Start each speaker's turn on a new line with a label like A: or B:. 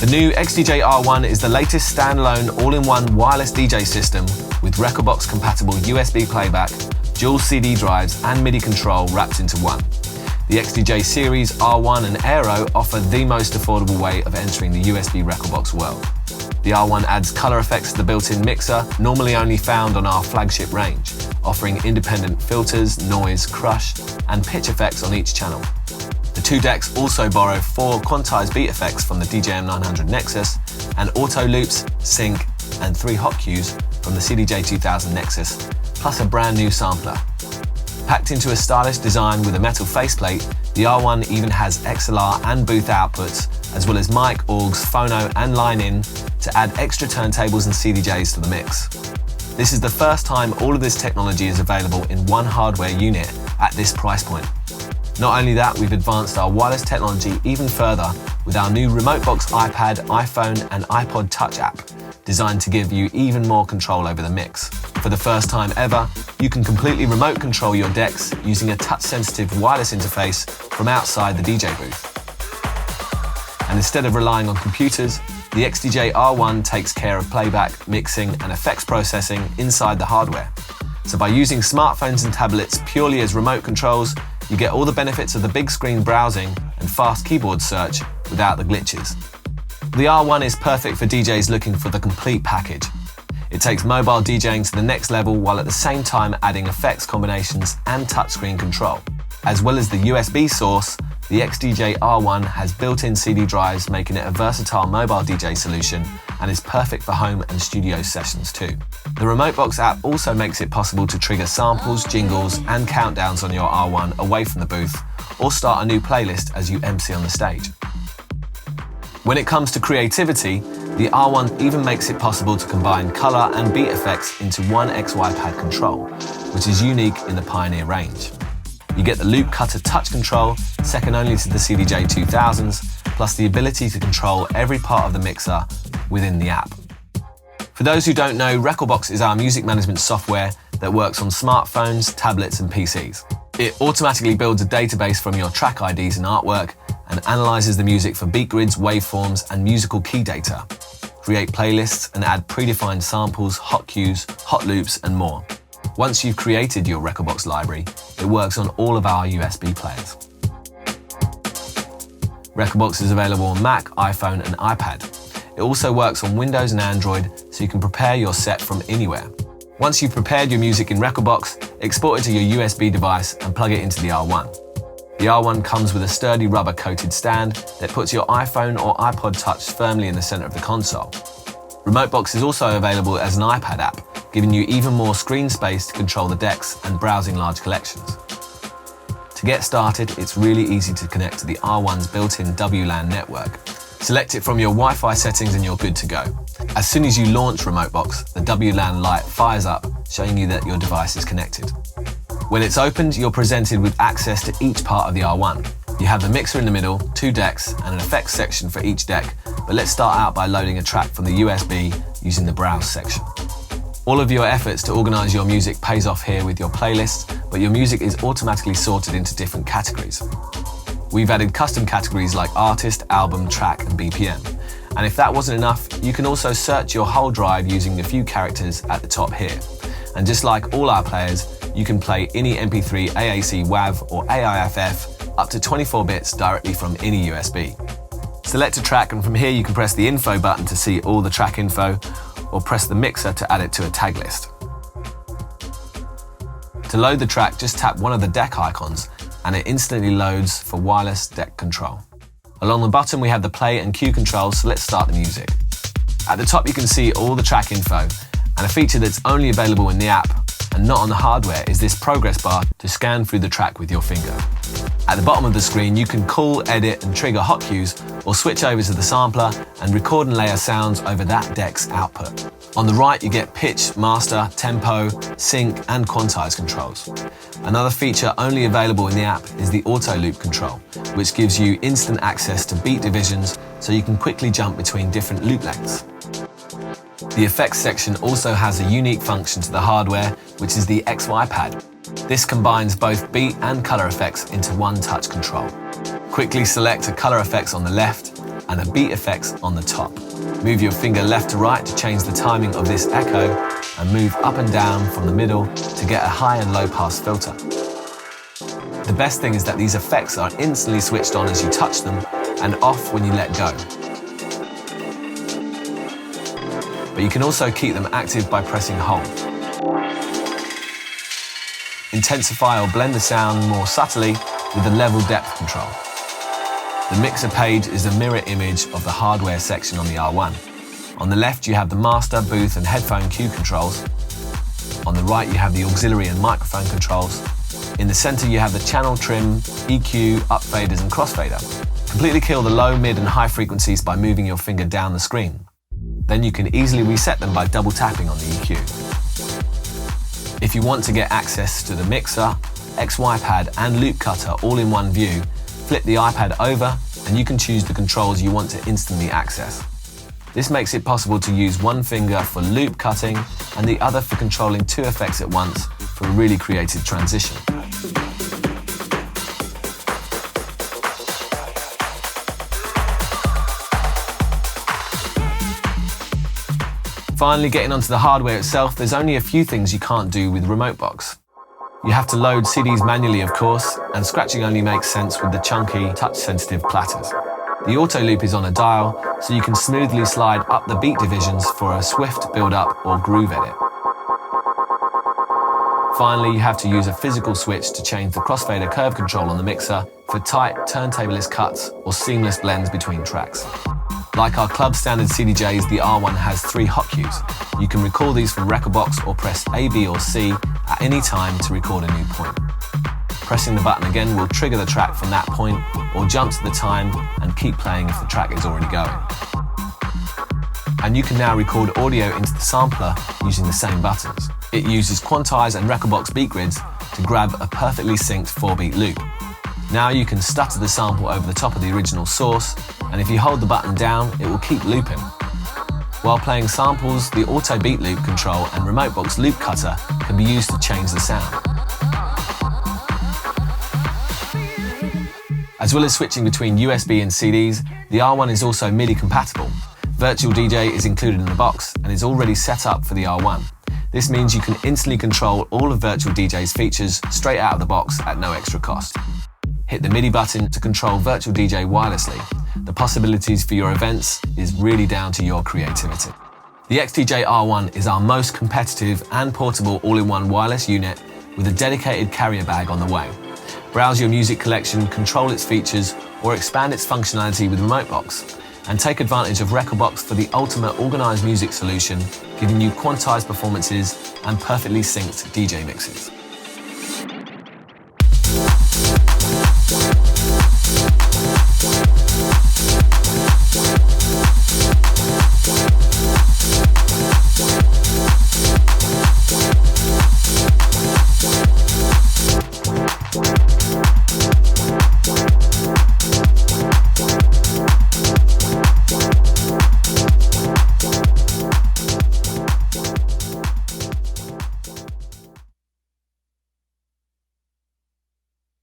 A: The new XDJ-R1 is the latest standalone all-in-one wireless DJ system with Rekordbox compatible USB playback, dual CD drives and MIDI control wrapped into one. The XDJ series R1 and Aero offer the most affordable way of entering the USB Rekordbox world. The R1 adds color effects to the built-in mixer, normally only found on our flagship range, offering independent filters, noise, crush, and pitch effects on each channel. The two decks also borrow 4 quantized beat effects from the DJM900 Nexus and auto loops, sync, and 3 hot cues from the CDJ-2000 Nexus, plus a brand new sampler. Packed into a stylish design with a metal faceplate, the R1 even has XLR and booth outputs, as well as mic, AUX, phono and line-in to add extra turntables and CDJs to the mix. This is the first time all of this technology is available in one hardware unit at this price point. Not only that, we've advanced our wireless technology even further with our new Remotebox iPad, iPhone and iPod Touch app, designed to give you even more control over the mix. For the first time ever, you can completely remote control your decks using a touch-sensitive wireless interface from outside the DJ booth. And instead of relying on computers, the XDJ-R1 takes care of playback, mixing and effects processing inside the hardware. So by using smartphones and tablets purely as remote controls, you get all the benefits of the big screen browsing and fast keyboard search without the glitches. The R1 is perfect for DJs looking for the complete package. It takes mobile DJing to the next level while at the same time adding effects combinations and touchscreen control. As well as the USB source, the XDJ-R1 has built-in CD drives, making it a versatile mobile DJ solution and is perfect for home and studio sessions too. The Remotebox app also makes it possible to trigger samples, jingles and countdowns on your R1 away from the booth, or start a new playlist as you MC on the stage. When it comes to creativity, the R1 even makes it possible to combine color and beat effects into one XY pad control, which is unique in the Pioneer range. You get the loop cutter touch control, second only to the CDJ-2000s, plus the ability to control every part of the mixer within the app. For those who don't know, Rekordbox is our music management software that works on smartphones, tablets and PCs. It automatically builds a database from your track IDs and artwork and analyzes the music for beat grids, waveforms and musical key data. Create playlists and add predefined samples, hot cues, hot loops and more. Once you've created your Rekordbox library, it works on all of our USB players. Rekordbox is available on Mac, iPhone and iPad. It also works on Windows and Android, so you can prepare your set from anywhere. Once you've prepared your music in Rekordbox, export it to your USB device and plug it into the R1. The R1 comes with a sturdy rubber-coated stand that puts your iPhone or iPod Touch firmly in the center of the console. Remotebox is also available as an iPad app, giving you even more screen space to control the decks and browsing large collections. To get started, it's really easy to connect to the R1's built-in WLAN network. Select it from your Wi-Fi settings and you're good to go. As soon as you launch Remotebox, the WLAN light fires up, showing you that your device is connected. When it's opened, you're presented with access to each part of the R1. You have the mixer in the middle, 2 decks, and an effects section for each deck, but let's start out by loading a track from the USB using the Browse section. All of your efforts to organize your music pays off here with your playlists, but your music is automatically sorted into different categories. We've added custom categories like artist, album, track, and BPM. And if that wasn't enough, you can also search your whole drive using a few characters at the top here. And just like all our players, you can play any MP3, AAC, WAV, or AIFF up to 24 bits directly from any USB. Select a track, and from here you can press the info button to see all the track info, or press the mixer to add it to a tag list. To load the track, just tap one of the deck icons and it instantly loads for wireless deck control. Along the bottom we have the play and cue controls, so let's start the music. At the top you can see all the track info, and a feature that's only available in the app and not on the hardware is this progress bar to scan through the track with your finger. At the bottom of the screen you can call, edit and trigger hot cues, or switch over to the sampler and record and layer sounds over that deck's output. On the right you get pitch, master, tempo, sync and quantize controls. Another feature only available in the app is the auto loop control, which gives you instant access to beat divisions so you can quickly jump between different loop lengths. The effects section also has a unique function to the hardware, which is the XY pad. This combines both beat and color effects into one touch control. Quickly select a color effects on the left, and the beat effects on the top. Move your finger left to right to change the timing of this echo, and move up and down from the middle to get a high and low pass filter. The best thing is that these effects are instantly switched on as you touch them and off when you let go. But you can also keep them active by pressing hold. Intensify or blend the sound more subtly with the level depth control. The mixer page is a mirror image of the hardware section on the R1. On the left you have the master, booth and headphone cue controls. On the right you have the auxiliary and microphone controls. In the center you have the channel trim, EQ, up faders and crossfader. Completely kill the low, mid and high frequencies by moving your finger down the screen. Then you can easily reset them by double tapping on the EQ. If you want to get access to the mixer, XY pad and loop cutter all in one view, flip the iPad over and you can choose the controls you want to instantly access. This makes it possible to use one finger for loop cutting and the other for controlling two effects at once for a really creative transition. Finally, getting onto the hardware itself, there's only a few things you can't do with Remotebox. You have to load CDs manually, of course, and scratching only makes sense with the chunky, touch-sensitive platters. The auto loop is on a dial, so you can smoothly slide up the beat divisions for a swift build-up or groove edit. Finally, you have to use a physical switch to change the crossfader curve control on the mixer for tight, turntableless cuts or seamless blends between tracks. Like our club standard CDJs, the R1 has 3 hot cues. You can record these from Rekordbox or press A, B or C at any time to record a new point. Pressing the button again will trigger the track from that point or jump to the time and keep playing if the track is already going. And you can now record audio into the sampler using the same buttons. It uses Quantize and Rekordbox beat grids to grab a perfectly synced 4-beat loop. Now you can stutter the sample over the top of the original source, and if you hold the button down, it will keep looping. While playing samples, the auto beat loop control and Remotebox loop cutter can be used to change the sound. As well as switching between USB and CDs, the R1 is also Midi compatible. Virtual DJ is included in the box and is already set up for the R1. This means you can instantly control all of Virtual DJ's features straight out of the box at no extra cost. Hit the Midi button to control Virtual DJ wirelessly. The possibilities for your events is really down to your creativity. The XDJ-R1 is our most competitive and portable all-in-one wireless unit with a dedicated carrier bag on the way. Browse your music collection, control its features, or expand its functionality with Remotebox, and take advantage of Rekordbox for the ultimate organized music solution, giving you quantized performances and perfectly synced DJ mixes.